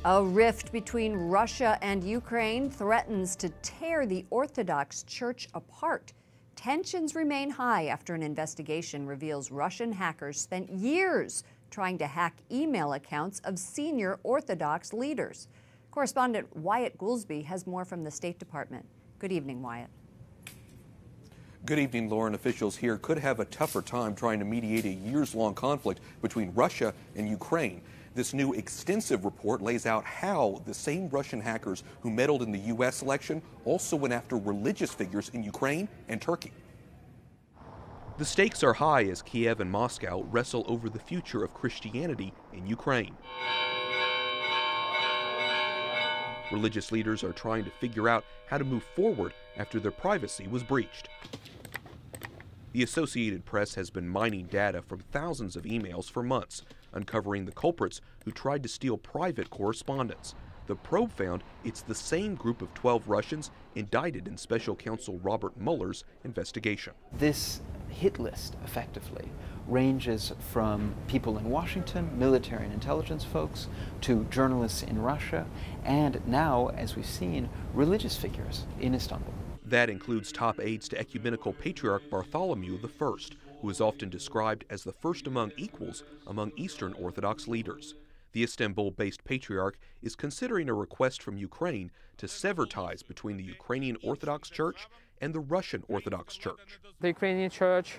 A rift between Russia and Ukraine threatens to tear the Orthodox Church apart. Tensions remain high after an investigation reveals Russian hackers spent years trying to hack email accounts of senior Orthodox leaders. Correspondent Wyatt Goolsby has more from the State Department. Good evening, Wyatt. Good evening, Lauren. Officials here could have a tougher time trying to mediate a years-long conflict between Russia and Ukraine. This new extensive report lays out how the same Russian hackers who meddled in the U.S. election also went after religious figures in Ukraine and Turkey. The stakes are high as Kiev and Moscow wrestle over the future of Christianity in Ukraine. Religious leaders are trying to figure out how to move forward after their privacy was breached. The Associated Press has been mining data from thousands of emails for months, uncovering the culprits who tried to steal private correspondence. The probe found it's the same group of 12 Russians indicted in Special Counsel Robert Mueller's investigation. This hit list, effectively, ranges from people in Washington, military and intelligence folks, to journalists in Russia, and now, as we've seen, religious figures in Istanbul. That includes top aides to Ecumenical Patriarch Bartholomew I, who is often described as the first among equals among Eastern Orthodox leaders. The Istanbul-based patriarch is considering a request from Ukraine to sever ties between the Ukrainian Orthodox Church and the Russian Orthodox Church. The Ukrainian Church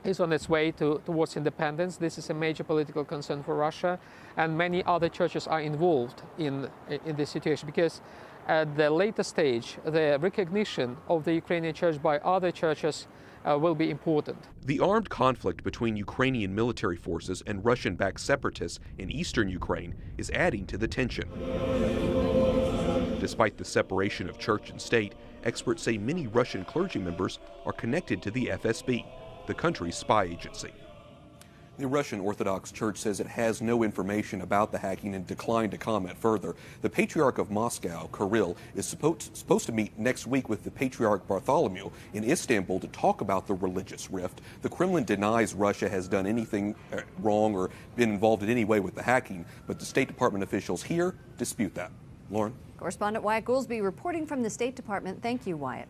is on its way towards independence. This is a major political concern for Russia, and many other churches are involved in this situation because at the later stage, the recognition of the Ukrainian Church by other churches will be important. The armed conflict between Ukrainian military forces and Russian-backed separatists in eastern Ukraine is adding to the tension. Despite the separation of church and state, experts say many Russian clergy members are connected to the FSB, the country's spy agency. The Russian Orthodox Church says it has no information about the hacking and declined to comment further. The Patriarch of Moscow, Kirill, is supposed to meet next week with the Patriarch Bartholomew in Istanbul to talk about the religious rift. The Kremlin denies Russia has done anything wrong or been involved in any way with the hacking, but the State Department officials here dispute that. Lauren? Correspondent Wyatt Goolsby reporting from the State Department. Thank you, Wyatt.